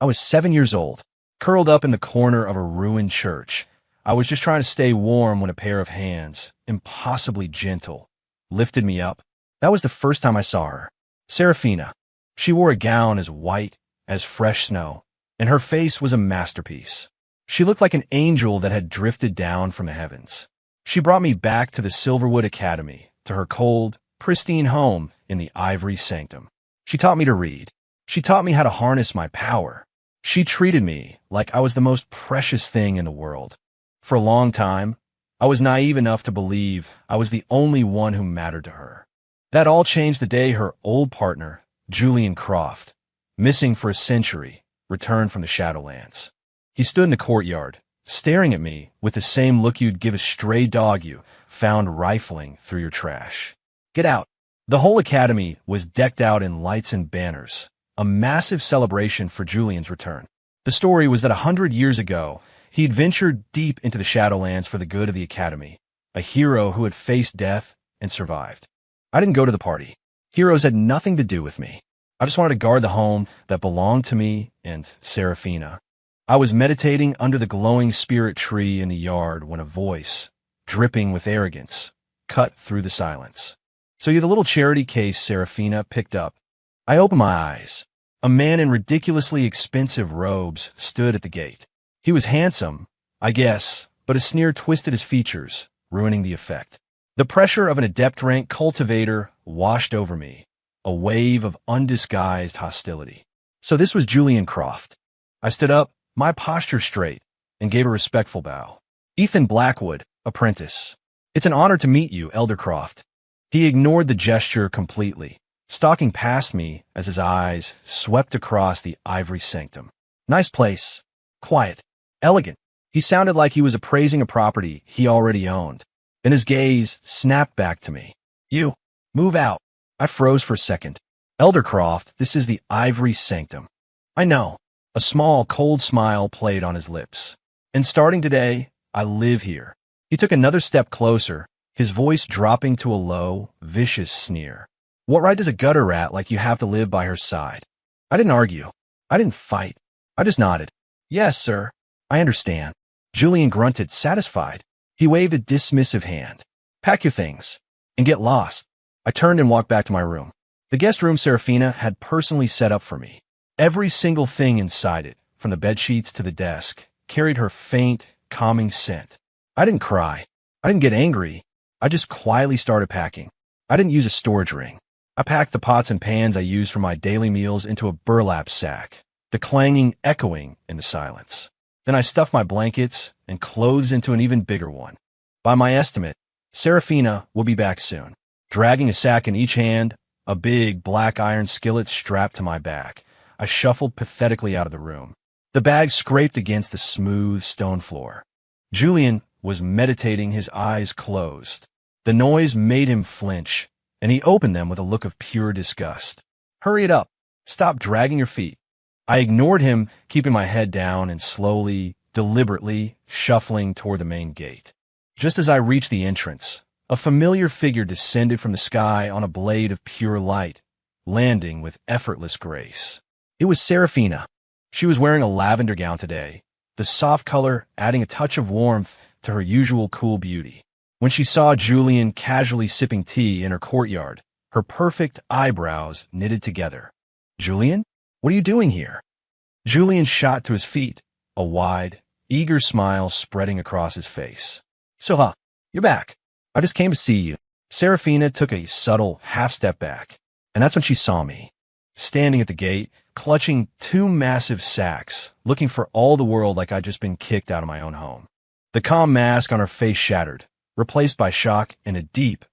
I was 7 years old, curled up in the corner of a ruined church. I was just trying to stay warm when a pair of hands, impossibly gentle, lifted me up. That was the first time I saw her. Serafina. She wore a gown as white as fresh snow, and her face was a masterpiece. She looked like an angel that had drifted down from the heavens. She brought me back to the Silverwood Academy, to her cold, pristine home in the ivory sanctum. She taught me to read. She taught me how to harness my power. She treated me like I was the most precious thing in the world. For a long time, I was naive enough to believe I was the only one who mattered to her. That all changed the day her old partner, Julian Croft, missing for a century, returned from the Shadowlands. He stood in the courtyard, staring at me with the same look you'd give a stray dog you found rifling through your trash. Get out. The whole academy was decked out in lights and banners, a massive celebration for Julian's return. The story was that 100 years ago, he'd ventured deep into the Shadowlands for the good of the academy, a hero who had faced death and survived. I didn't go to the party. Heroes had nothing to do with me. I just wanted to guard the home that belonged to me and Serafina. I was meditating under the glowing spirit tree in the yard when a voice, dripping with arrogance, cut through the silence. "So you're the little charity case Serafina picked up." I opened my eyes. A man in ridiculously expensive robes stood at the gate. He was handsome, I guess, but a sneer twisted his features, ruining the effect. The pressure of an adept rank cultivator washed over me, a wave of undisguised hostility. So this was Julian Croft. I stood up, my posture straight, and gave a respectful bow. "Ethan Blackwood, apprentice. It's an honor to meet you, Elder Croft." He ignored the gesture completely, stalking past me as his eyes swept across the ivory sanctum. "Nice place. Quiet. Elegant." He sounded like he was appraising a property he already owned. Then his gaze snapped back to me. "You, move out." I froze for a second. "Elder Croft, this is the ivory sanctum." "I know." A small, cold smile played on his lips. "And starting today, I live here." He took another step closer, his voice dropping to a low, vicious sneer. "What right does a gutter rat like you have to live by her side?" I didn't argue. I didn't fight. I just nodded. "Yes, sir. I understand." Julian grunted, satisfied. He waved a dismissive hand. "Pack your things and get lost." I turned and walked back to my room. The guest room Serafina had personally set up for me. Every single thing inside it, from the bedsheets to the desk, carried her faint, calming scent. I didn't cry. I didn't get angry. I just quietly started packing. I didn't use a storage ring. I packed the pots and pans I used for my daily meals into a burlap sack, the clanging echoing in the silence. Then I stuffed my blankets and clothes into an even bigger one. By my estimate, Serafina will be back soon. Dragging a sack in each hand, a big black iron skillet strapped to my back, I shuffled pathetically out of the room. The bag scraped against the smooth stone floor. Julian was meditating, his eyes closed. The noise made him flinch, and he opened them with a look of pure disgust. "Hurry it up. Stop dragging your feet." I ignored him, keeping my head down and slowly, deliberately shuffling toward the main gate. Just as I reached the entrance, a familiar figure descended from the sky on a blade of pure light, landing with effortless grace. It was Serafina. She was wearing a lavender gown today, the soft color adding a touch of warmth to her usual cool beauty. When she saw Julian casually sipping tea in her courtyard, her perfect eyebrows knitted together. "Julian? What are you doing here?" Julian shot to his feet, a wide, eager smile spreading across his face. "So, you're back. I just came to see you." Serafina took a subtle half-step back, and that's when she saw me, standing at the gate, clutching two massive sacks, looking for all the world like I'd just been kicked out of my own home. The calm mask on her face shattered, replaced by shock and a deep,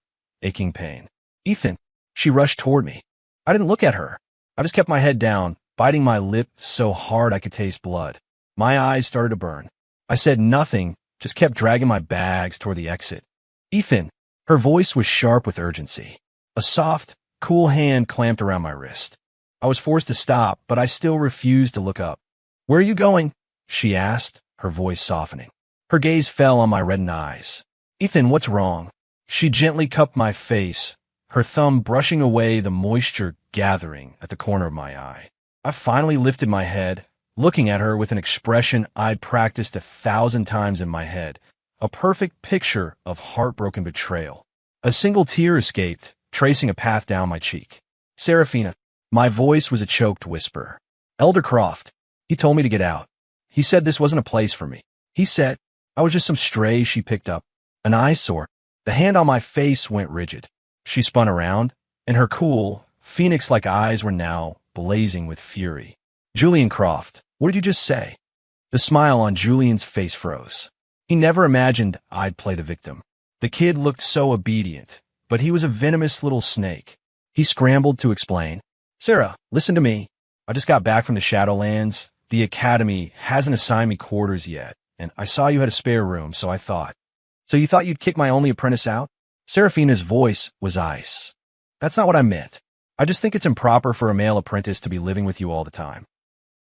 aching pain. "Ethan." She rushed toward me. I didn't look at her. I just kept my head down, biting my lip so hard I could taste blood. My eyes started to burn. I said nothing, just kept dragging my bags toward the exit. "Ethan." Her voice was sharp with urgency. A soft, cool hand clamped around my wrist. I was forced to stop, but I still refused to look up. "Where are you going?" she asked, her voice softening. Her gaze fell on my reddened eyes. "Ethan, what's wrong?" She gently cupped my face, her thumb brushing away the moisture gathering at the corner of my eye. I finally lifted my head, looking at her with an expression I'd practiced 1,000 times in my head, a perfect picture of heartbroken betrayal. A single tear escaped, tracing a path down my cheek. Serafina. My voice was a choked whisper. Elder Croft. He told me to get out. He said this wasn't a place for me. He said I was just some stray she picked up, an eyesore. The hand on my face went rigid. She spun around, and her cool, phoenix-like eyes were now blazing with fury. Julian Croft, what did you just say? The smile on Julian's face froze. He never imagined I'd play the victim. The kid looked so obedient, but he was a venomous little snake. He scrambled to explain. Sarah, listen to me. I just got back from the Shadowlands. The Academy hasn't assigned me quarters yet, and I saw you had a spare room, so I thought. So you thought you'd kick my only apprentice out? Serafina's voice was ice. That's not what I meant. I just think it's improper for a male apprentice to be living with you all the time.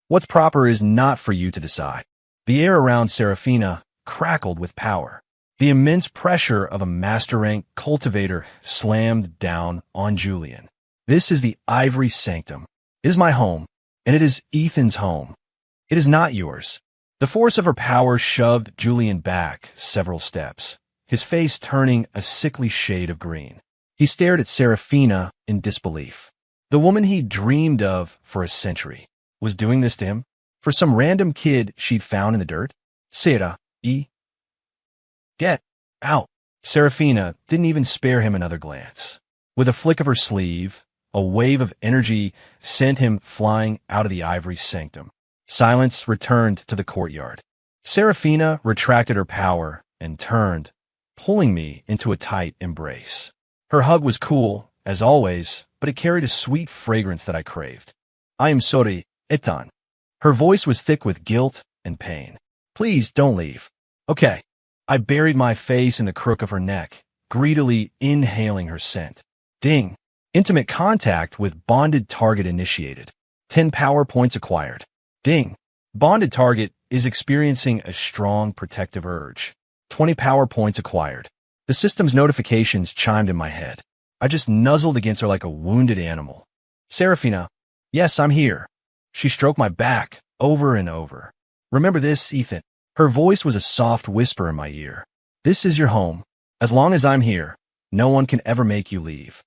What's proper is not for you to decide. The air around Serafina crackled with power. The immense pressure of a master-rank cultivator slammed down on Julian. This is the Ivory Sanctum. It is my home, and it is Ethan's home. It is not yours. The force of her power shoved Julian back several steps, his face turning a sickly shade of green. He stared at Serafina in disbelief. The woman he dreamed of for a century was doing this to him? For some random kid she'd found in the dirt? Sarah, get out. Serafina didn't even spare him another glance. With a flick of her sleeve, a wave of energy sent him flying out of the Ivory Sanctum. Silence returned to the courtyard. Serafina retracted her power and turned, pulling me into a tight embrace. Her hug was cool, as always, but it carried a sweet fragrance that I craved. I am sorry, Ethan. Her voice was thick with guilt and pain. Please don't leave. Okay. I buried my face in the crook of her neck, greedily inhaling her scent. Ding. Intimate contact with bonded target initiated. 10 power points acquired. Ding. Bonded target is experiencing a strong protective urge. 20 power points acquired. The system's notifications chimed in my head. I just nuzzled against her like a wounded animal. Serafina. Yes, I'm here. She stroked my back over and over. Remember this, Ethan. Her voice was a soft whisper in my ear. This is your home. As long as I'm here, no one can ever make you leave.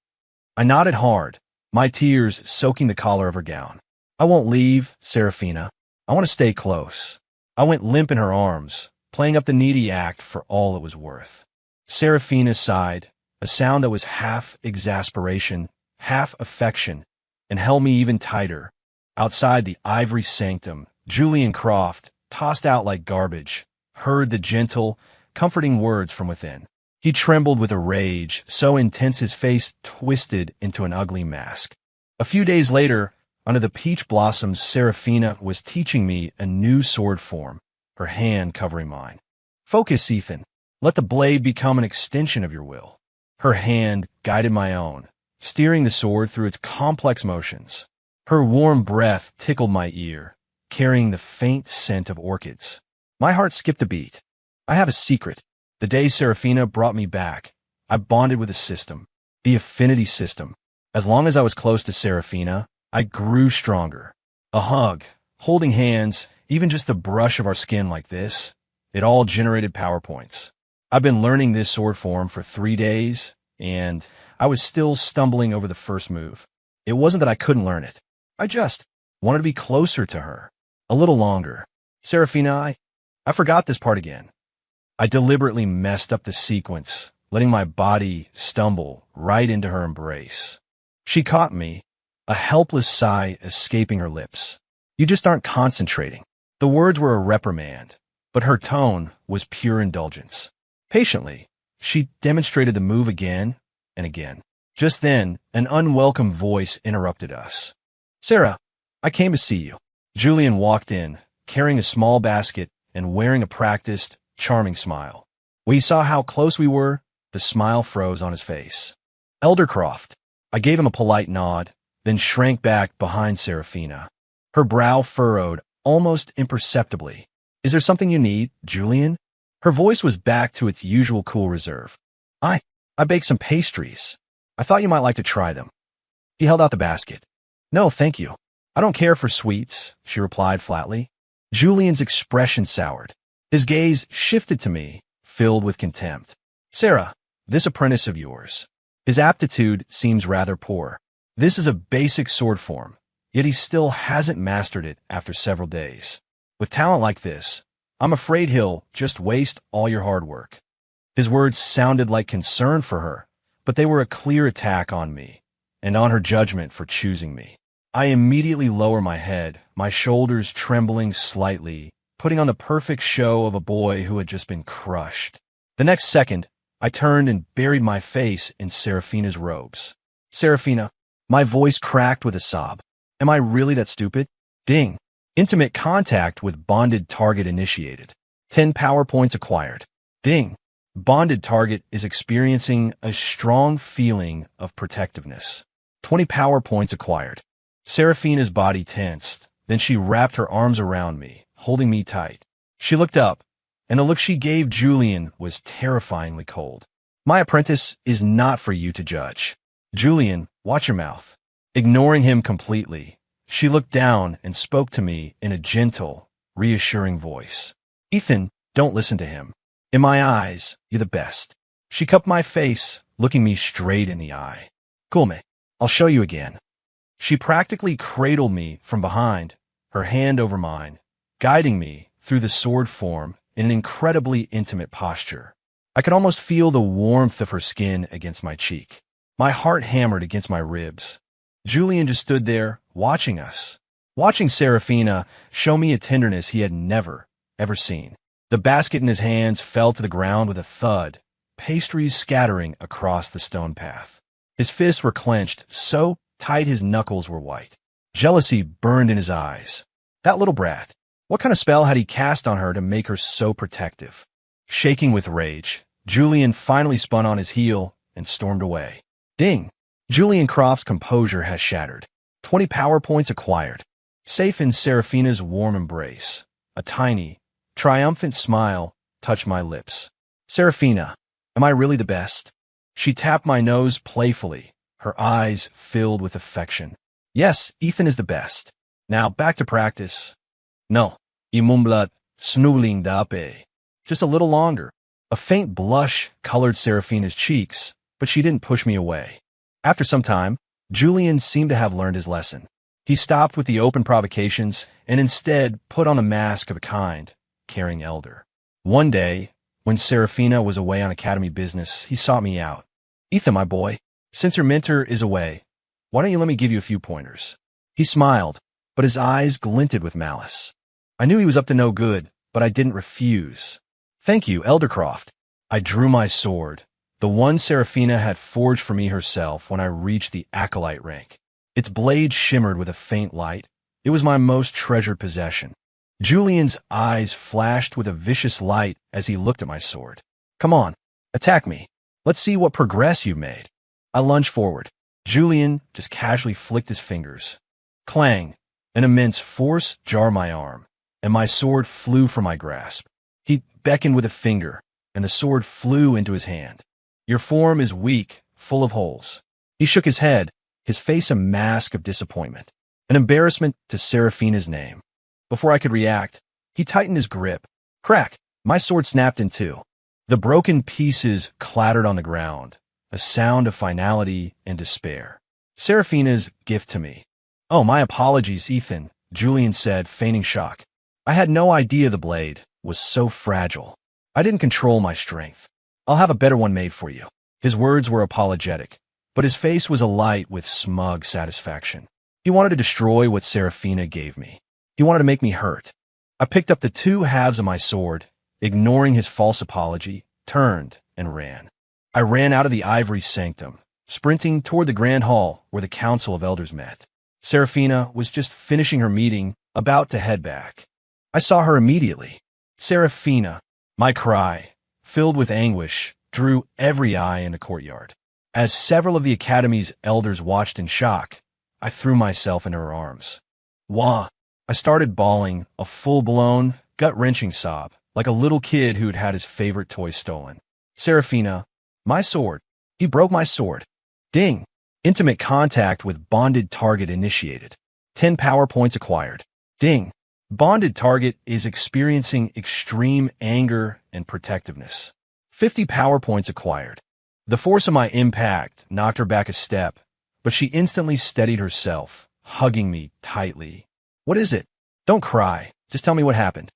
I nodded hard, my tears soaking the collar of her gown. I won't leave, Serafina. I want to stay close. I went limp in her arms, playing up the needy act for all it was worth. Serafina sighed, a sound that was half exasperation, half affection, and held me even tighter. Outside the Ivory Sanctum, Julian Croft, tossed out like garbage, heard the gentle, comforting words from within. He trembled with a rage so intense his face twisted into an ugly mask. A few days later, under the peach blossoms, Serafina was teaching me a new sword form, her hand covering mine. Focus, Ethan. Let the blade become an extension of your will. Her hand guided my own, steering the sword through its complex motions. Her warm breath tickled my ear, carrying the faint scent of orchids. My heart skipped a beat. I have a secret. The day Serafina brought me back, I bonded with a system, the affinity system. As long as I was close to Serafina, I grew stronger. A hug, holding hands, even just the brush of our skin like this, it all generated power points. I've been learning this sword form for 3 days, and I was still stumbling over the first move. It wasn't that I couldn't learn it. I just wanted to be closer to her. A little longer. Serafina, I forgot this part again. I deliberately messed up the sequence, letting my body stumble right into her embrace. She caught me, a helpless sigh escaping her lips. You just aren't concentrating. The words were a reprimand, but her tone was pure indulgence. Patiently, she demonstrated the move again and again. Just then, an unwelcome voice interrupted us. Sarah, I came to see you. Julian walked in, carrying a small basket and wearing a practiced, charming smile. When he saw how close we were, the smile froze on his face. Elder Croft. I gave him a polite nod, then shrank back behind Serafina. Her brow furrowed almost imperceptibly. Is there something you need, Julian? Her voice was back to its usual cool reserve. I baked some pastries. I thought you might like to try them. He held out the basket. No, thank you. I don't care for sweets, she replied flatly. Julian's expression soured. His gaze shifted to me, filled with contempt. Sarah, this apprentice of yours. His aptitude seems rather poor. This is a basic sword form, yet he still hasn't mastered it after several days. With talent like this, I'm afraid he'll just waste all your hard work. His words sounded like concern for her, but they were a clear attack on me, and on her judgment for choosing me. I immediately lower my head, my shoulders trembling slightly, putting on the perfect show of a boy who had just been crushed. The next second, I turned and buried my face in Serafina's robes. Serafina, my voice cracked with a sob. Am I really that stupid? Ding. Intimate contact with bonded target initiated. 10 power points acquired. Ding. Bonded target is experiencing a strong feeling of protectiveness. 20 power points acquired. Serafina's body tensed. Then she wrapped her arms around me, holding me tight. She looked up, and the look she gave Julian was terrifyingly cold. My apprentice is not for you to judge. Julian, watch your mouth. Ignoring him completely, she looked down and spoke to me in a gentle, reassuring voice. Ethan, don't listen to him. In my eyes, you're the best. She cupped my face, looking me straight in the eye. Kulme, I'll show you again. She practically cradled me from behind, her hand over mine, guiding me through the sword form in an incredibly intimate posture. I could almost feel the warmth of her skin against my cheek. My heart hammered against my ribs. Julian just stood there, watching us, watching Serafina show me a tenderness he had never, ever seen. The basket in his hands fell to the ground with a thud, pastries scattering across the stone path. His fists were clenched so tight his knuckles were white. Jealousy burned in his eyes. That little brat. What kind of spell had he cast on her to make her so protective? Shaking with rage, Julian finally spun on his heel and stormed away. Ding! Julian Croft's composure has shattered. 20 power points acquired. Safe in Serafina's warm embrace, a tiny, triumphant smile touched my lips. Serafina, am I really the best? She tapped my nose playfully, her eyes filled with affection. Yes, Ethan is the best. Now back to practice. No, imumblat snuling dape. Just a little longer. A faint blush colored Serafina's cheeks, but she didn't push me away. After some time, Julian seemed to have learned his lesson. He stopped with the open provocations and instead put on a mask of a kind, caring elder. One day, when Serafina was away on academy business, he sought me out. Ethan, my boy, since your mentor is away, why don't you let me give you a few pointers? He smiled, but his eyes glinted with malice. I knew he was up to no good, but I didn't refuse. Thank you, Elder Croft. I drew my sword, the one Serafina had forged for me herself when I reached the acolyte rank. Its blade shimmered with a faint light. It was my most treasured possession. Julian's eyes flashed with a vicious light as he looked at my sword. Come on, attack me. Let's see what progress you've made. I lunged forward. Julian just casually flicked his fingers. Clang! An immense force jarred my arm, and my sword flew from my grasp. He beckoned with a finger, and the sword flew into his hand. Your form is weak, full of holes. He shook his head, his face a mask of disappointment, an embarrassment to Serafina's name. Before I could react, he tightened his grip. Crack! My sword snapped in two. The broken pieces clattered on the ground, a sound of finality and despair. Serafina's gift to me. Oh, my apologies, Ethan, Julian said, feigning shock. I had no idea the blade was so fragile. I didn't control my strength. I'll have a better one made for you. His words were apologetic, but his face was alight with smug satisfaction. He wanted to destroy what Serafina gave me. He wanted to make me hurt. I picked up the two halves of my sword, ignoring his false apology, turned and ran. I ran out of the ivory sanctum, sprinting toward the grand hall where the council of elders met. Serafina was just finishing her meeting, about to head back. I saw her immediately. Serafina, my cry, filled with anguish, drew every eye in the courtyard. As several of the academy's elders watched in shock, I threw myself into her arms. Wah! I started bawling, a full-blown, gut-wrenching sob, like a little kid who'd had his favorite toy stolen. Serafina, my sword. He broke my sword. Ding! Intimate contact with bonded target initiated. 10 power points acquired. Ding! Bonded target is experiencing extreme anger and protectiveness. 50 power points acquired. The force of my impact knocked her back a step, but she instantly steadied herself, hugging me tightly. What is it? Don't cry. Just tell me what happened.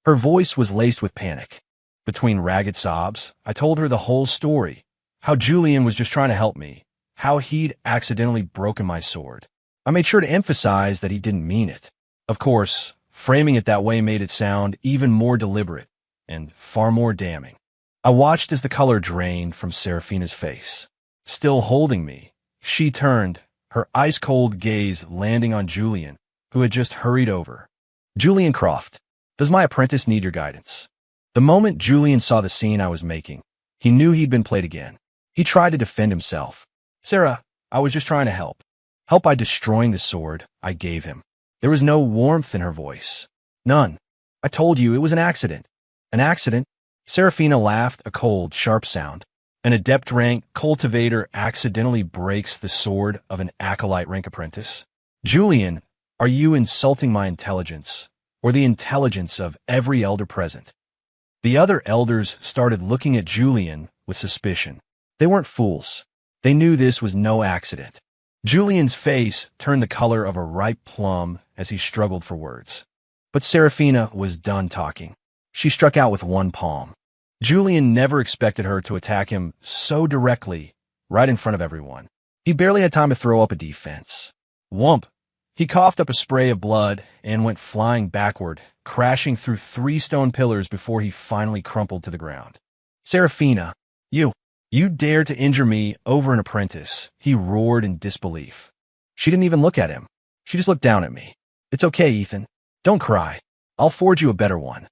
Her voice was laced with panic. Between ragged sobs, I told her the whole story. How Julian was just trying to help me. How he'd accidentally broken my sword. I made sure to emphasize that he didn't mean it. Of course, framing it that way made it sound even more deliberate and far more damning. I watched as the color drained from Serafina's face. Still holding me, she turned, her ice-cold gaze landing on Julian, who had just hurried over. Julian Croft, does my apprentice need your guidance? The moment Julian saw the scene I was making, he knew he'd been played again. He tried to defend himself. Sarah, I was just trying to help. Help by destroying the sword I gave him. There was no warmth in her voice. None. I told you it was an accident. An accident? Serafina laughed a cold, sharp sound. An adept rank cultivator accidentally breaks the sword of an acolyte rank apprentice. Julian, are you insulting my intelligence, or the intelligence of every elder present? The other elders started looking at Julian with suspicion. They weren't fools. They knew this was no accident. Julian's face turned the color of a ripe plum as he struggled for words. But Serafina was done talking. She struck out with one palm. Julian never expected her to attack him so directly, right in front of everyone. He barely had time to throw up a defense. Whump! He coughed up a spray of blood and went flying backward, crashing through 3 stone pillars before he finally crumpled to the ground. Serafina, you dare to injure me over an apprentice, he roared in disbelief. She didn't even look at him. She just looked down at me. It's okay, Ethan. Don't cry. I'll forge you a better one.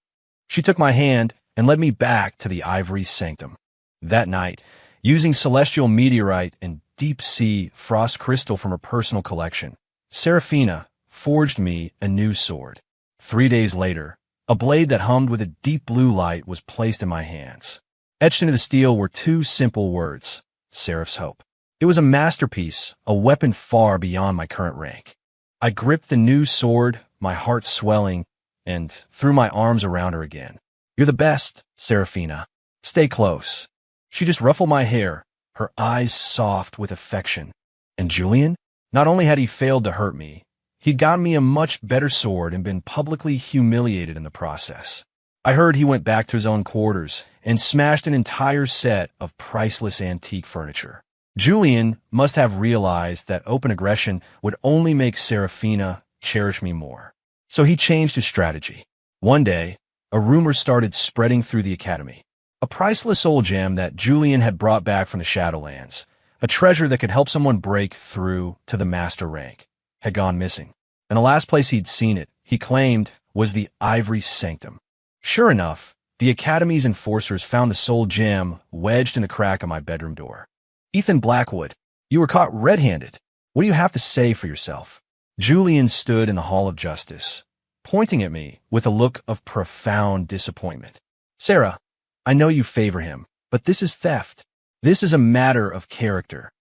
She took my hand and led me back to the ivory sanctum. That night, using celestial meteorite and deep-sea frost crystal from her personal collection, Serafina forged me a new sword. 3 days later, a blade that hummed with a deep blue light was placed in my hands. Etched into the steel were 2 simple words, Seraph's Hope. It was a masterpiece, a weapon far beyond my current rank. I gripped the new sword, my heart swelling, and threw my arms around her again. You're the best, Serafina. Stay close. She just ruffled my hair, her eyes soft with affection. And Julian? Not only had he failed to hurt me, he'd gotten me a much better sword and been publicly humiliated in the process. I heard he went back to his own quarters and smashed an entire set of priceless antique furniture. Julian must have realized that open aggression would only make Serafina cherish me more. So he changed his strategy. One day, a rumor started spreading through the academy. A priceless old gem that Julian had brought back from the Shadowlands, a treasure that could help someone break through to the master rank, had gone missing. And the last place he'd seen it, he claimed, was the Ivory Sanctum. Sure enough, the Academy's enforcers found the soul gem wedged in the crack of my bedroom door. Ethan Blackwood, you were caught red-handed. What do you have to say for yourself? Julian stood in the Hall of Justice, pointing at me with a look of profound disappointment. Sarah, I know you favor him, but this is theft. This is a matter of character.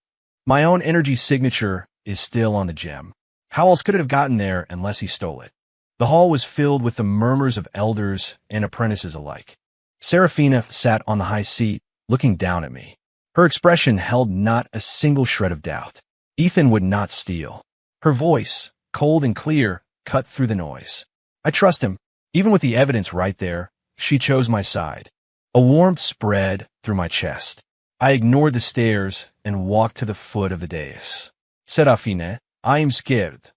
My own energy signature is still on the gem. How else could it have gotten there unless he stole it? The hall was filled with the murmurs of elders and apprentices alike. Serafina sat on the high seat, looking down at me. Her expression held not a single shred of doubt. Ethan would not steal. Her voice, cold and clear, cut through the noise. I trust him. Even with the evidence right there, she chose my side. A warmth spread through my chest. I ignored the stares and walked to the foot of the dais. Serafina, I am scared.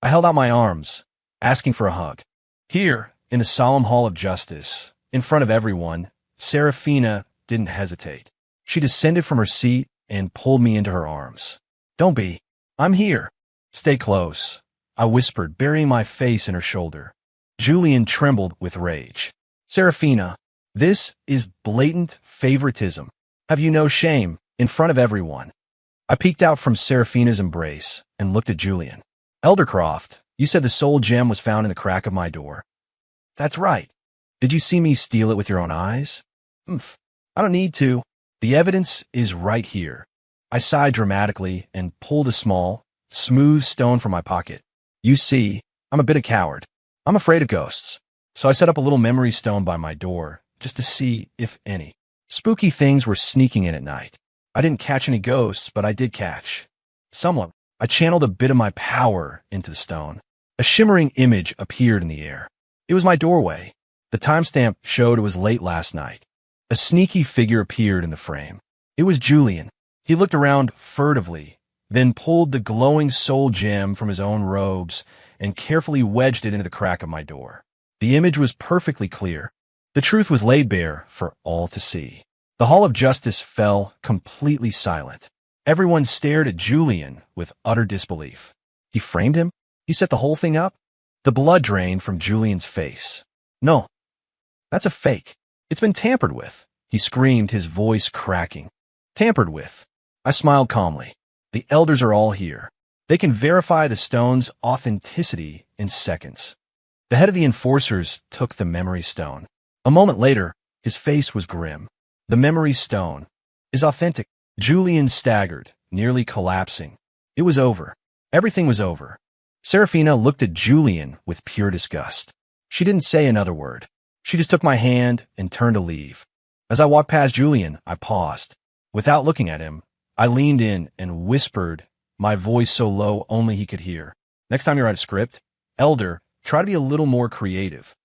I held out my arms, asking for a hug. Here, in the solemn Hall of Justice, in front of everyone, Serafina didn't hesitate. She descended from her seat and pulled me into her arms. Don't be. I'm here. Stay close, I whispered, burying my face in her shoulder. Julian trembled with rage. Serafina, this is blatant favoritism. Have you no shame, in front of everyone? I peeked out from Serafina's embrace and looked at Julian. Eldercroft, you said the soul gem was found in the crack of my door. That's right. Did you see me steal it with your own eyes? I don't need to. The evidence is right here. I sighed dramatically and pulled a small, smooth stone from my pocket. You see, I'm a bit of a coward. I'm afraid of ghosts, so I set up a little memory stone by my door just to see if any spooky things were sneaking in at night. I didn't catch any ghosts, but I did catch someone. I channeled a bit of my power into the stone. A shimmering image appeared in the air. It was my doorway. The timestamp showed it was late last night. A sneaky figure appeared in the frame. It was Julian. He looked around furtively, then pulled the glowing soul gem from his own robes and carefully wedged it into the crack of my door. The image was perfectly clear. The truth was laid bare for all to see. The Hall of Justice fell completely silent. Everyone stared at Julian with utter disbelief. He framed him? He set the whole thing up? The blood drained from Julian's face. No, that's a fake. It's been tampered with, he screamed, his voice cracking. Tampered with. I smiled calmly. The elders are all here. They can verify the stone's authenticity in seconds. The head of the enforcers took the memory stone. A moment later, his face was grim. The memory stone is authentic. Julian staggered, nearly collapsing. It was over. Everything was over. Serafina looked at Julian with pure disgust. She didn't say another word. She just took my hand and turned to leave. As I walked past Julian, I paused. Without looking at him, I leaned in and whispered, my voice so low only he could hear. Next time you write a script, Elder, try to be a little more creative.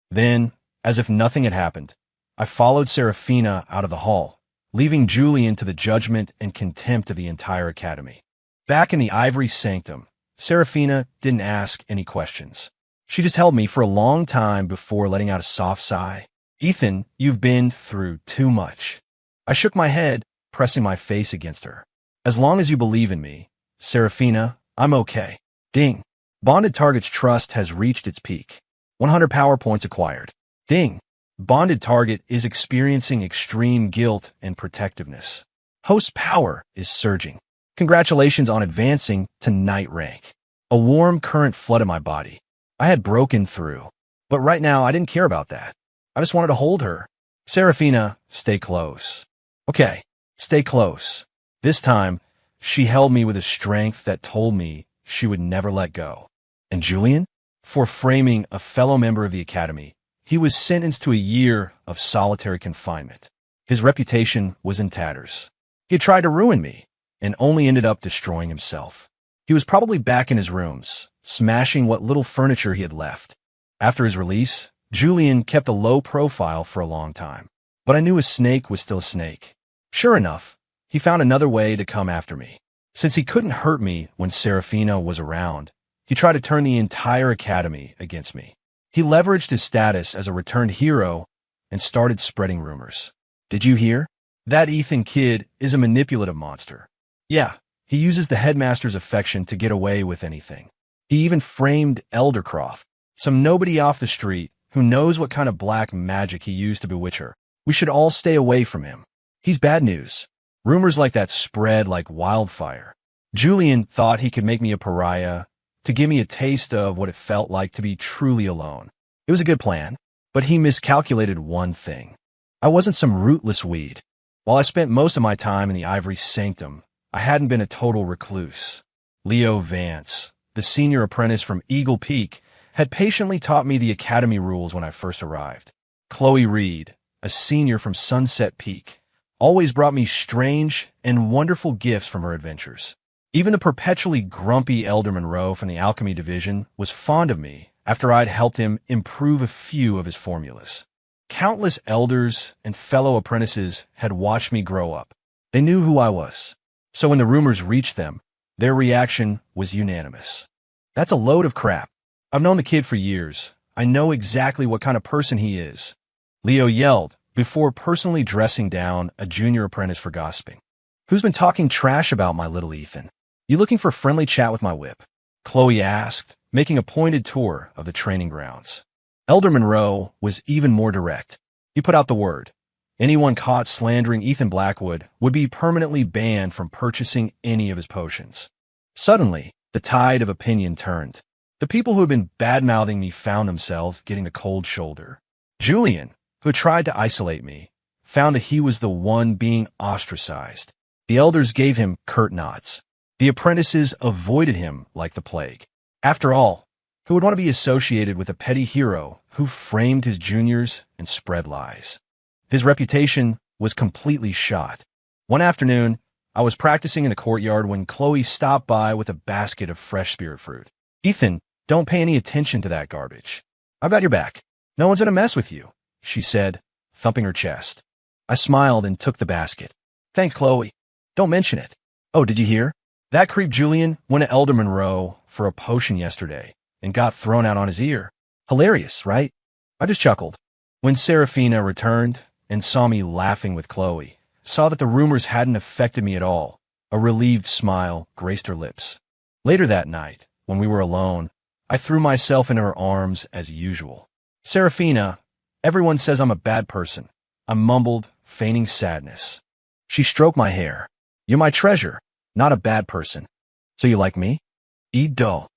Then, as if nothing had happened, I followed Serafina out of the hall, leaving Julian to the judgment and contempt of the entire academy. Back in the ivory sanctum, Serafina didn't ask any questions. She just held me for a long time before letting out a soft sigh. Ethan, you've been through too much. I shook my head, pressing my face against her. As long as you believe in me, Serafina, I'm okay. Ding. Bonded Target's trust has reached its peak. 100 power points acquired. Ding. Bonded Target is experiencing extreme guilt and protectiveness. Host power is surging. Congratulations on advancing to Knight rank. A warm current flooded my body. I had broken through. But right now, I didn't care about that. I just wanted to hold her. Serafina, stay close. Okay, stay close. This time, she held me with a strength that told me she would never let go. And Julian? For framing a fellow member of the academy, he was sentenced to a year of solitary confinement. His reputation was in tatters. He had tried to ruin me, and only ended up destroying himself. He was probably back in his rooms, smashing what little furniture he had left. After his release, Julian kept a low profile for a long time, but I knew a snake was still a snake. Sure enough, he found another way to come after me. Since he couldn't hurt me when Serafina was around, he tried to turn the entire academy against me. He leveraged his status as a returned hero and started spreading rumors. Did you hear? That Ethan kid is a manipulative monster. Yeah, he uses the headmaster's affection to get away with anything. He even framed Eldercroft, some nobody off the street who knows what kind of black magic he used to bewitch her. We should all stay away from him. He's bad news. Rumors like that spread like wildfire. Julian thought he could make me a pariah to give me a taste of what it felt like to be truly alone. It was a good plan, but he miscalculated one thing. I wasn't some rootless weed. While I spent most of my time in the ivory sanctum, I hadn't been a total recluse. Leo Vance, the senior apprentice from Eagle Peak, had patiently taught me the academy rules when I first arrived. Chloe Reed, a senior from Sunset Peak, always brought me strange and wonderful gifts from her adventures. Even the perpetually grumpy Elder Monroe from the alchemy division was fond of me after I'd helped him improve a few of his formulas. Countless elders and fellow apprentices had watched me grow up. They knew who I was. So when the rumors reached them, their reaction was unanimous. That's a load of crap. I've known the kid for years. I know exactly what kind of person he is. Leo yelled before personally dressing down a junior apprentice for gossiping. Who's been talking trash about my little Ethan? You looking for friendly chat with my whip? Chloe asked, making a pointed tour of the training grounds. Elder Monroe was even more direct. He put out the word. Anyone caught slandering Ethan Blackwood would be permanently banned from purchasing any of his potions. Suddenly, the tide of opinion turned. The people who had been bad-mouthing me found themselves getting the cold shoulder. Julian, who had tried to isolate me, found that he was the one being ostracized. The elders gave him curt nods. The apprentices avoided him like the plague. After all, Who would want to be associated with a petty hero who framed his juniors and spread lies? His reputation was completely shot. One afternoon, I was practicing in the courtyard when Chloe stopped by with a basket of fresh spirit fruit. Ethan, don't pay any attention to that garbage. I've got your back. No one's gonna mess with you, she said, thumping her chest. I smiled and took the basket. Thanks, Chloe. Don't mention it. Oh, did you hear? That creep Julian went to Elder Monroe for a potion yesterday and got thrown out on his ear. Hilarious, right? I just chuckled. When Serafina returned and saw me laughing with Chloe, saw that the rumors hadn't affected me at all, a relieved smile graced her lips. Later that night, when we were alone, I threw myself into her arms as usual. Serafina, everyone says I'm a bad person. I mumbled, feigning sadness. She stroked my hair. You're my treasure, not a bad person. So you like me? Eat dough.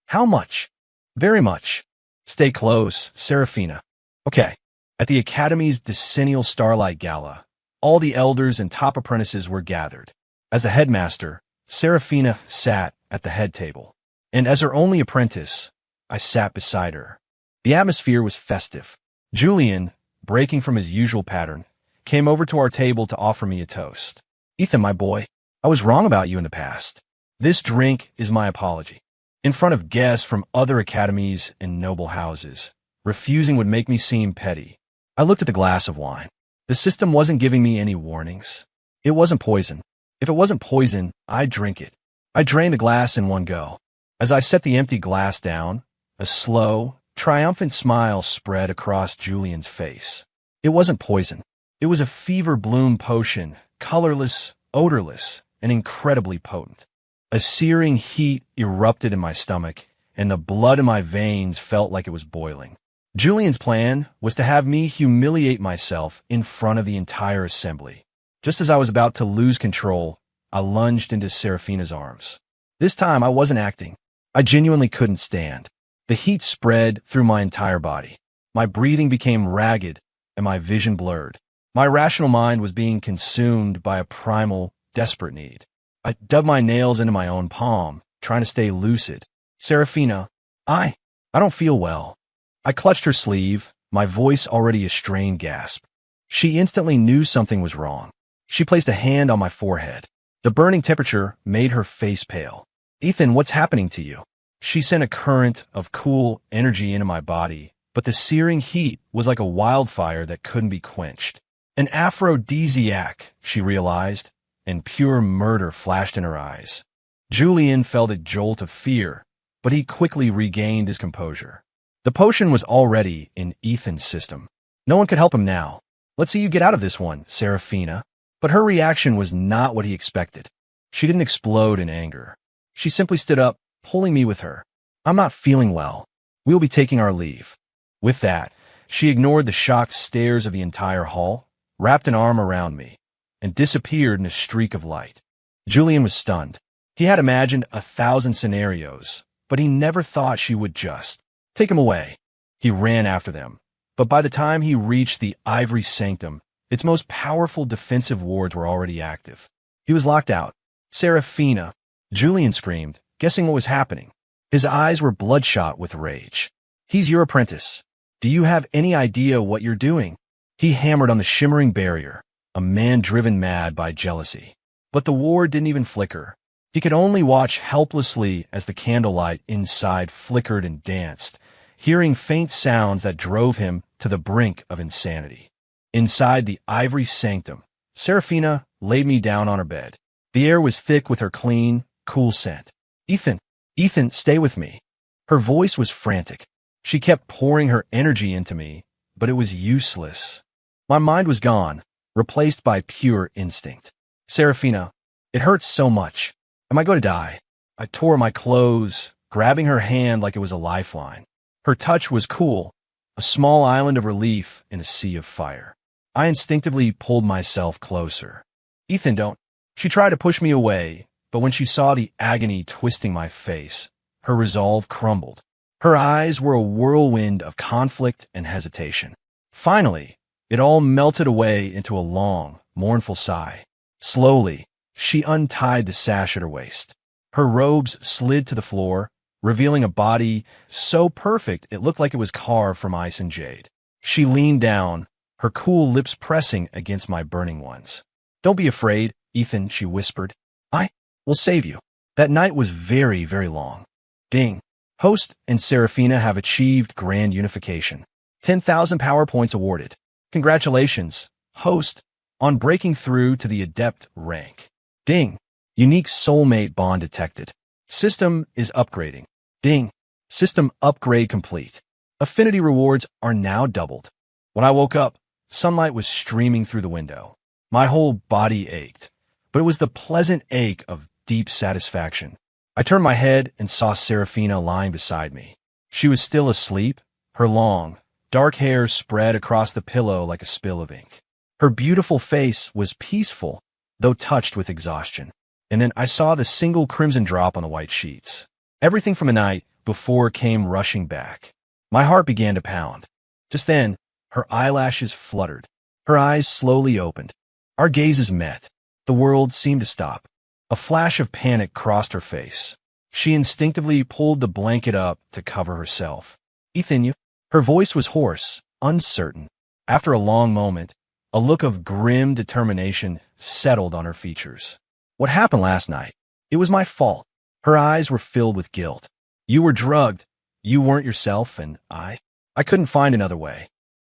How much? Very much. Stay close, Serafina. Okay. At the Academy's decennial Starlight Gala, all the elders and top apprentices were gathered. As the headmaster, Serafina sat at the head table, and as her only apprentice, I sat beside her. The atmosphere was festive. Julian, breaking from his usual pattern, came over to our table to offer me a toast. Ethan, my boy, I was wrong about you in the past. This drink is my apology. In front of guests from other academies and noble houses, refusing would make me seem petty. I looked at the glass of wine. The system wasn't giving me any warnings. It wasn't poison. If it wasn't poison, I'd drink it. I drained the glass in one go. As I set the empty glass down, a slow, triumphant smile spread across Julian's face. It wasn't poison. It was a fever bloom potion, colorless, odorless, and incredibly potent. A searing heat erupted in my stomach, and the blood in my veins felt like it was boiling. Julian's plan was to have me humiliate myself in front of the entire assembly. Just as I was about to lose control, I lunged into Serafina's arms. This time I wasn't acting. I genuinely couldn't stand. The heat spread through my entire body. My breathing became ragged, and my vision blurred. My rational mind was being consumed by a primal, desperate need. I dug my nails into my own palm, trying to stay lucid. Serafina, I don't feel well. I clutched her sleeve, my voice already a strained gasp. She instantly knew something was wrong. She placed a hand on my forehead. The burning temperature made her face pale. Ethan, what's happening to you? She sent a current of cool energy into my body, but the searing heat was like a wildfire that couldn't be quenched. An aphrodisiac, she realized, and pure murder flashed in her eyes. Julian felt a jolt of fear, but he quickly regained his composure. The potion was already in Ethan's system. No one could help him now. Let's see you get out of this one, Serafina. But her reaction was not what he expected. She didn't explode in anger. She simply stood up, pulling me with her. I'm not feeling well. We'll be taking our leave. With that, she ignored the shocked stares of the entire hall, wrapped an arm around me, and disappeared in a streak of light. Julian was stunned. He had imagined 1,000 scenarios, but he never thought she would just take him away. He ran after them, but by the time he reached the ivory sanctum, its most powerful defensive wards were already active. He was locked out. Serafina, Julian screamed, guessing what was happening. His eyes were bloodshot with rage. He's your apprentice. Do you have any idea what you're doing? He hammered on the shimmering barrier, a man driven mad by jealousy. But the ward didn't even flicker. He could only watch helplessly as the candlelight inside flickered and danced, hearing faint sounds that drove him to the brink of insanity. Inside the ivory sanctum, Serafina laid me down on her bed. The air was thick with her clean, cool scent. Ethan, stay with me. Her voice was frantic. She kept pouring her energy into me, but it was useless. My mind was gone, replaced by pure instinct. Serafina, it hurts so much. Am I going to die? I tore my clothes, grabbing her hand like it was a lifeline. Her touch was cool, a small island of relief in a sea of fire. I instinctively pulled myself closer. Ethan, don't. She tried to push me away, but when she saw the agony twisting my face, her resolve crumbled. Her eyes were a whirlwind of conflict and hesitation. Finally, it all melted away into a long, mournful sigh. Slowly, she untied the sash at her waist. Her robes slid to the floor, revealing a body so perfect it looked like it was carved from ice and jade. She leaned down, her cool lips pressing against my burning ones. "Don't be afraid, Ethan," she whispered. "I will save you." That night was very, very long. Ding. Host and Serafina have achieved grand unification. 10,000 power points awarded. Congratulations, Host, on breaking through to the Adept rank. Ding. Unique soulmate bond detected. System is upgrading. Ding. System upgrade complete. Affinity rewards are now doubled. When I woke up, sunlight was streaming through the window. My whole body ached, but it was the pleasant ache of deep satisfaction. I turned my head and saw Serafina lying beside me. She was still asleep, her long, dark hair spread across the pillow like a spill of ink. Her beautiful face was peaceful, though touched with exhaustion. And then I saw the single crimson drop on the white sheets. Everything from the night before came rushing back. My heart began to pound. Just then, her eyelashes fluttered. Her eyes slowly opened. Our gazes met. The world seemed to stop. A flash of panic crossed her face. She instinctively pulled the blanket up to cover herself. "Ethan, you..." Her voice was hoarse, uncertain. After a long moment, a look of grim determination settled on her features. "What happened last night? It was my fault." Her eyes were filled with guilt. "You were drugged. You weren't yourself, and I couldn't find another way."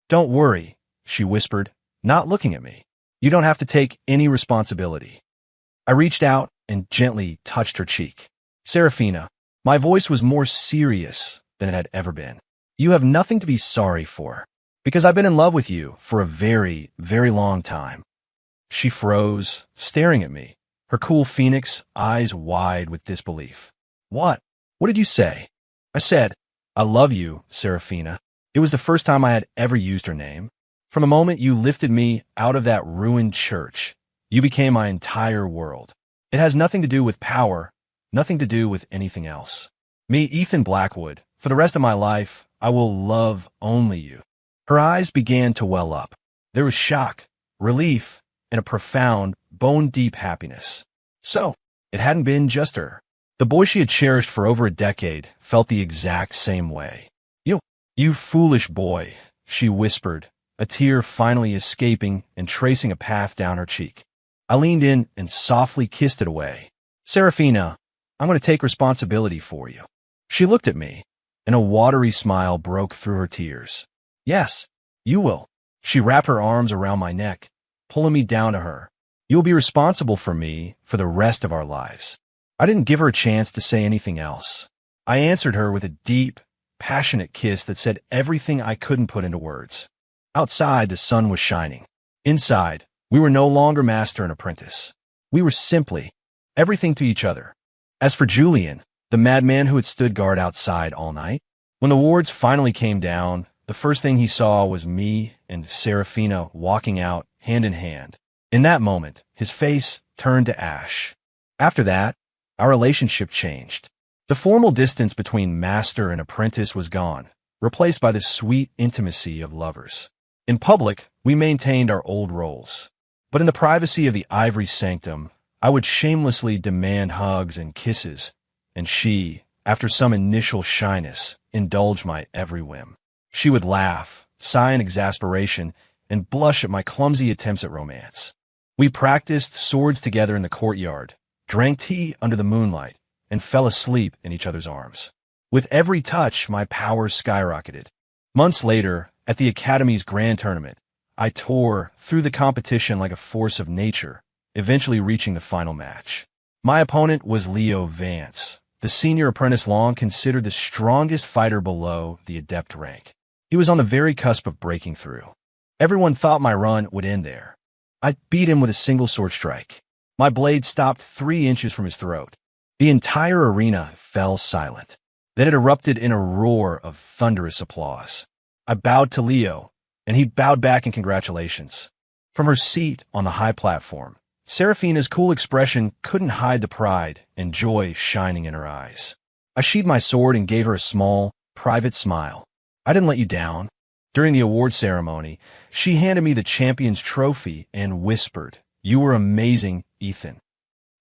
"Don't worry," she whispered, not looking at me. "You don't have to take any responsibility." I reached out and gently touched her cheek. "Serafina," my voice was more serious than it had ever been. "You have nothing to be sorry for, because I've been in love with you for a very, very long time." She froze, staring at me, her cool phoenix eyes wide with disbelief. What did you say?" I said, "I love you, Serafina." It was the first time I had ever used her name. From the moment you lifted me out of that ruined church, you became my entire world. It has nothing to do with power, nothing to do with anything else. Me, Ethan Blackwood, for the rest of my life, I will love only you. Her eyes began to well up. There was shock, relief, and a profound, bone-deep happiness. So, it hadn't been just her. The boy she had cherished for over a decade felt the exact same way. You foolish boy," she whispered, a tear finally escaping and tracing a path down her cheek. I leaned in and softly kissed it away. "Serafina, I'm going to take responsibility for you." She looked at me, and a watery smile broke through her tears. "Yes, you will." She wrapped her arms around my neck, pulling me down to her. "You'll be responsible for me for the rest of our lives." I didn't give her a chance to say anything else. I answered her with a deep, passionate kiss that said everything I couldn't put into words. Outside, the sun was shining. Inside, we were no longer master and apprentice. We were simply everything to each other. As for Julian, the madman who had stood guard outside all night, when the wards finally came down, the first thing he saw was me and Serafina walking out hand in hand. In that moment, his face turned to ash. After that, our relationship changed. The formal distance between master and apprentice was gone, replaced by the sweet intimacy of lovers. In public, we maintained our old roles. But in the privacy of the ivory sanctum, I would shamelessly demand hugs and kisses, and she, after some initial shyness, indulged my every whim. She would laugh, sigh in exasperation, and blush at my clumsy attempts at romance. We practiced swords together in the courtyard, drank tea under the moonlight, and fell asleep in each other's arms. With every touch, my power skyrocketed. Months later, at the Academy's grand tournament, I tore through the competition like a force of nature, eventually reaching the final match. My opponent was Leo Vance, the senior apprentice long considered the strongest fighter below the adept rank. He was on the very cusp of breaking through. Everyone thought my run would end there. I beat him with a single sword strike. My blade stopped 3 inches from his throat. The entire arena fell silent. Then it erupted in a roar of thunderous applause. I bowed to Leo, and he bowed back in congratulations. From her seat on the high platform, Serafina's cool expression couldn't hide the pride and joy shining in her eyes. I sheathed my sword and gave her a small, private smile. "I didn't let you down." During the award ceremony, she handed me the champion's trophy and whispered, "You were amazing, Ethan."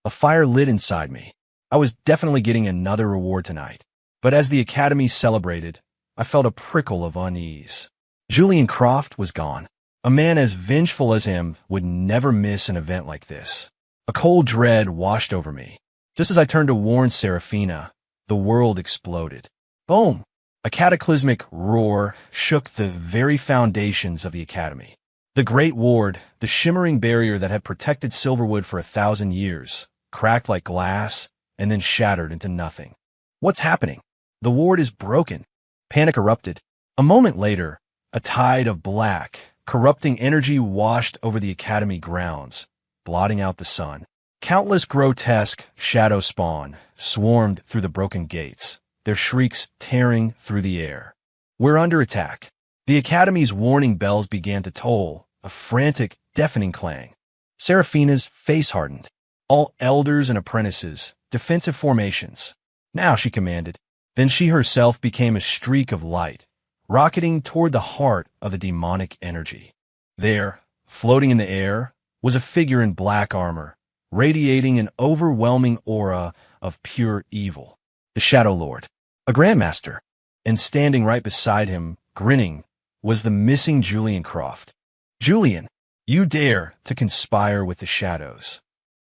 A fire lit inside me. I was definitely getting another reward tonight. But as the Academy celebrated, I felt a prickle of unease. Julian Croft was gone. A man as vengeful as him would never miss an event like this. A cold dread washed over me. Just as I turned to warn Serafina, the world exploded. Boom! A cataclysmic roar shook the very foundations of the Academy. The Great Ward, the shimmering barrier that had protected Silverwood for 1,000 years, cracked like glass and then shattered into nothing. What's happening? The ward is broken. Panic erupted. A moment later, a tide of black, corrupting energy washed over the Academy grounds, blotting out the sun. Countless grotesque shadow spawn swarmed through the broken gates, their shrieks tearing through the air. We're under attack. The Academy's warning bells began to toll, a frantic, deafening clang. Serafina's face hardened. All elders and apprentices, defensive formations. Now, she commanded. Then she herself became a streak of light, rocketing toward the heart of the demonic energy. There, floating in the air, was a figure in black armor, radiating an overwhelming aura of pure evil. The Shadow Lord, a Grandmaster, and standing right beside him, grinning, was the missing Julian Croft. Julian, you dare to conspire with the shadows.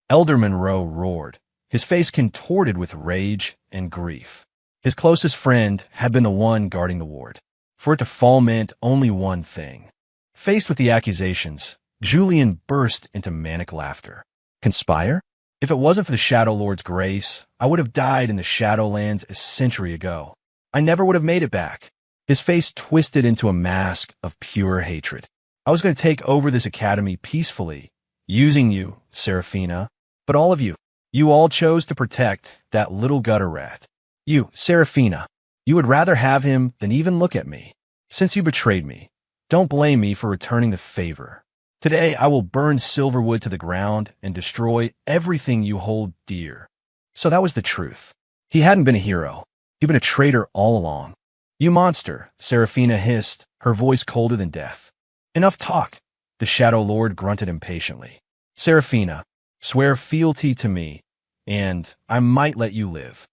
Elder Monroe roared, his face contorted with rage and grief. His closest friend had been the one guarding the ward. For it to fall meant only one thing. Faced with the accusations, Julian burst into manic laughter. Conspire? If it wasn't for the Shadow Lord's grace, I would have died in the Shadowlands a century ago. I never would have made it back. His face twisted into a mask of pure hatred. I was going to take over this academy peacefully, using you, Serafina, but all of you. You all chose to protect that little gutter rat. You, Serafina, you would rather have him than even look at me. Since you betrayed me, don't blame me for returning the favor. Today I will burn Silverwood to the ground and destroy everything you hold dear. So that was the truth. He hadn't been a hero. He'd been a traitor all along. You monster, Serafina hissed, her voice colder than death. Enough talk, the Shadow Lord grunted impatiently. Serafina, swear fealty to me, and I might let you live.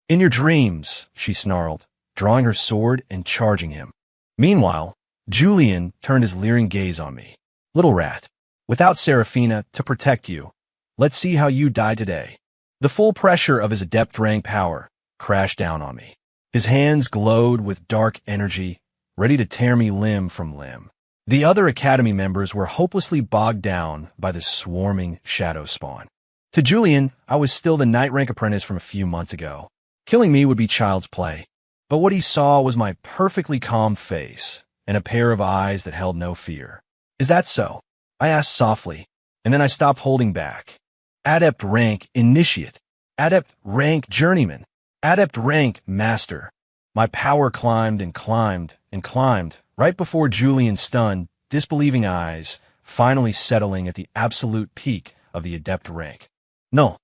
In your dreams, she snarled, drawing her sword and charging him. Meanwhile, Julian turned his leering gaze on me. Little rat, without Serafina to protect you, let's see how you die today. The full pressure of his adept rank power crashed down on me. His hands glowed with dark energy, ready to tear me limb from limb. The other Academy members were hopelessly bogged down by the swarming shadow spawn. To Julian, I was still the knight rank apprentice from a few months ago. Killing me would be child's play. But what he saw was my perfectly calm face and a pair of eyes that held no fear. Is that so? I asked softly, and then I stopped holding back. Adept rank initiate. Adept rank journeyman. Adept rank master. My power climbed and climbed and climbed, right before Julian's stunned, disbelieving eyes finally settling at the absolute peak of the adept rank. No.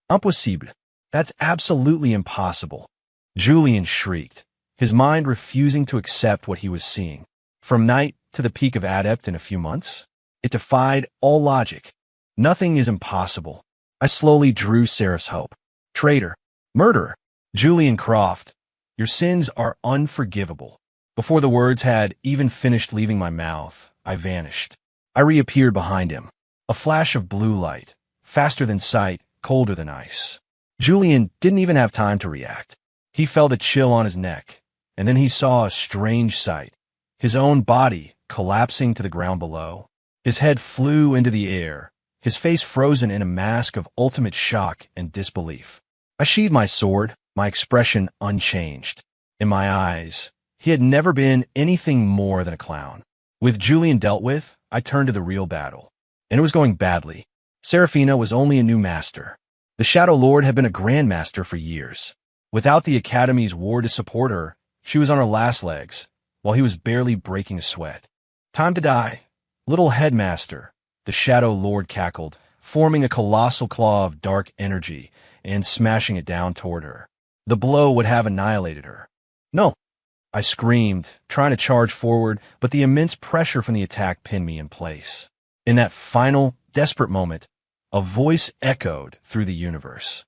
Impossible. That's absolutely impossible. Julian shrieked, his mind refusing to accept what he was seeing. From knight to the peak of adept in a few months? It defied all logic. Nothing is impossible. I slowly drew Seraph's hope. Traitor. Murderer. Julian Croft. Your sins are unforgivable. Before the words had even finished leaving my mouth, I vanished. I reappeared behind him. A flash of blue light, faster than sight, colder than ice. Julian didn't even have time to react. He felt a chill on his neck, and then he saw a strange sight. His own body collapsing to the ground below. His head flew into the air, his face frozen in a mask of ultimate shock and disbelief. I sheathed my sword, my expression unchanged. In my eyes, he had never been anything more than a clown. With Julian dealt with, I turned to the real battle. And it was going badly. Serafina was only a new master. The Shadow Lord had been a grandmaster for years. Without the Academy's ward to support her, she was on her last legs, while he was barely breaking a sweat. Time to die. Little headmaster, the Shadow Lord cackled, forming a colossal claw of dark energy and smashing it down toward her. The blow would have annihilated her. No, I screamed, trying to charge forward, but the immense pressure from the attack pinned me in place. In that final, desperate moment, a voice echoed through the universe.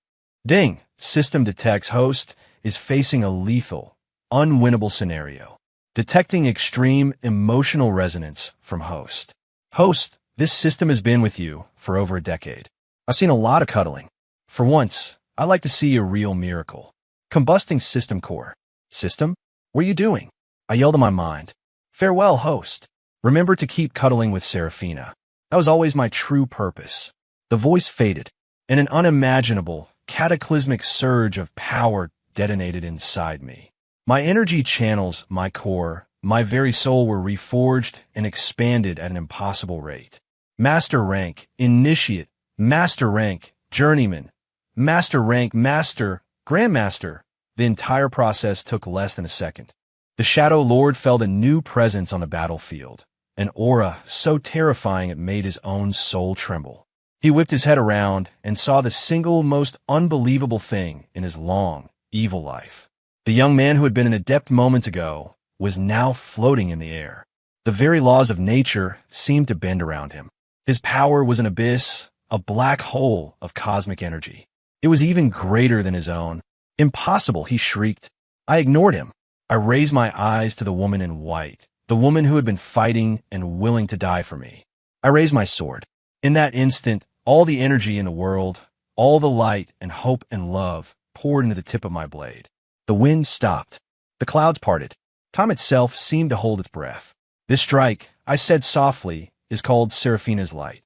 Ding! System detects host is facing a lethal, unwinnable scenario. Detecting extreme emotional resonance from host. Host, this system has been with you for over a decade. I've seen a lot of cuddling. For once, I'd like to see a real miracle. Combusting system core. System? What are you doing? I yelled in my mind. Farewell, host. Remember to keep cuddling with Serafina. That was always my true purpose. The voice faded, and an unimaginable, cataclysmic surge of power detonated inside me. My energy channels, my core, my very soul were reforged and expanded at an impossible rate. Master rank, initiate, master rank, journeyman, master rank, master, grandmaster. The entire process took less than a second. The Shadow Lord felt a new presence on the battlefield, an aura so terrifying it made his own soul tremble. He whipped his head around and saw the single most unbelievable thing in his long, evil life. The young man who had been an adept moments ago was now floating in the air. The very laws of nature seemed to bend around him. His power was an abyss, a black hole of cosmic energy. It was even greater than his own. Impossible, he shrieked. I ignored him. I raised my eyes to the woman in white, the woman who had been fighting and willing to die for me. I raised my sword. In that instant, all the energy in the world, all the light and hope and love poured into the tip of my blade. The wind stopped. The clouds parted. Time itself seemed to hold its breath. This strike, I said softly, is called Serafina's light.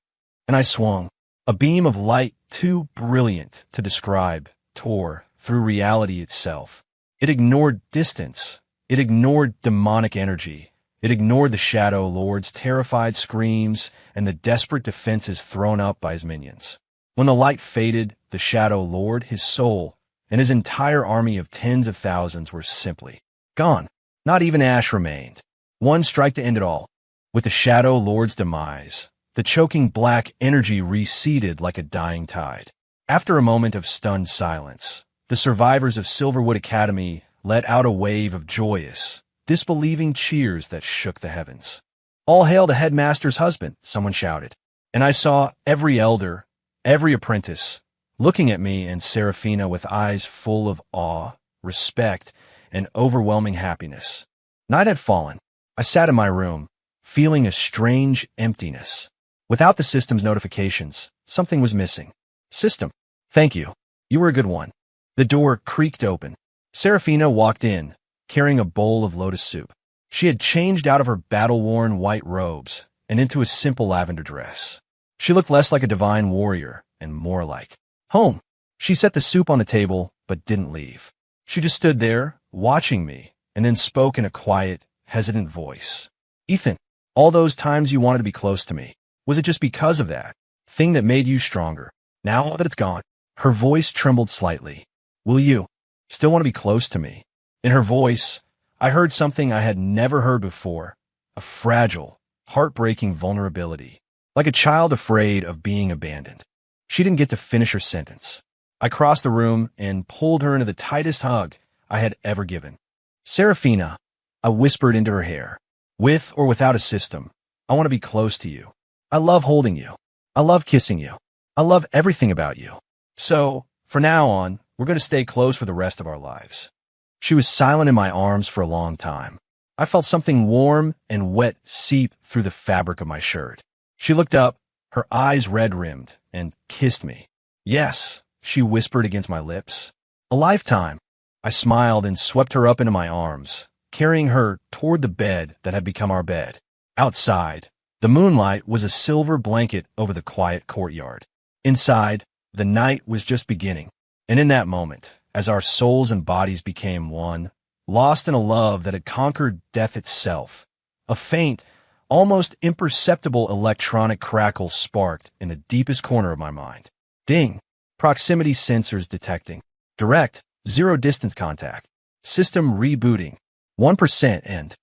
And I swung. A beam of light too brilliant to describe tore through reality itself. It ignored distance. It ignored demonic energy. It ignored the Shadow Lord's terrified screams and the desperate defenses thrown up by his minions. When the light faded, the Shadow Lord, his soul, and his entire army of tens of thousands were simply gone. Not even ash remained. One strike to end it all. With the Shadow Lord's demise, the choking black energy receded like a dying tide. After a moment of stunned silence, the survivors of Silverwood Academy let out a wave of joyous, disbelieving cheers that shook the heavens. All hail the headmaster's husband, someone shouted. And I saw every elder, every apprentice, looking at me and Serafina with eyes full of awe, respect, and overwhelming happiness. Night had fallen. I sat in my room, feeling a strange emptiness. Without the system's notifications, something was missing. System, thank you. You were a good one. The door creaked open. Serafina walked in, carrying a bowl of lotus soup. She had changed out of her battle-worn white robes and into a simple lavender dress. She looked less like a divine warrior and more like home. She set the soup on the table, but didn't leave. She just stood there, watching me, and then spoke in a quiet, hesitant voice. Ethan, all those times you wanted to be close to me, was it just because of that thing that made you stronger? Now that it's gone, her voice trembled slightly. Will you still want to be close to me? In her voice, I heard something I had never heard before, a fragile, heartbreaking vulnerability, like a child afraid of being abandoned. She didn't get to finish her sentence. I crossed the room and pulled her into the tightest hug I had ever given. Serafina, I whispered into her hair. With or without a system, I want to be close to you. I love holding you. I love kissing you. I love everything about you. So, from now on, we're going to stay close for the rest of our lives. She was silent in my arms for a long time. I felt something warm and wet seep through the fabric of my shirt. She looked up, her eyes red-rimmed, and kissed me. Yes, she whispered against my lips. A lifetime. I smiled and swept her up into my arms, carrying her toward the bed that had become our bed. Outside, the moonlight was a silver blanket over the quiet courtyard. Inside, the night was just beginning. And in that moment, as our souls and bodies became one, lost in a love that had conquered death itself, a faint, almost imperceptible electronic crackle sparked in the deepest corner of my mind. Ding! Proximity sensors detecting. Direct, zero distance contact. System rebooting. 1% end.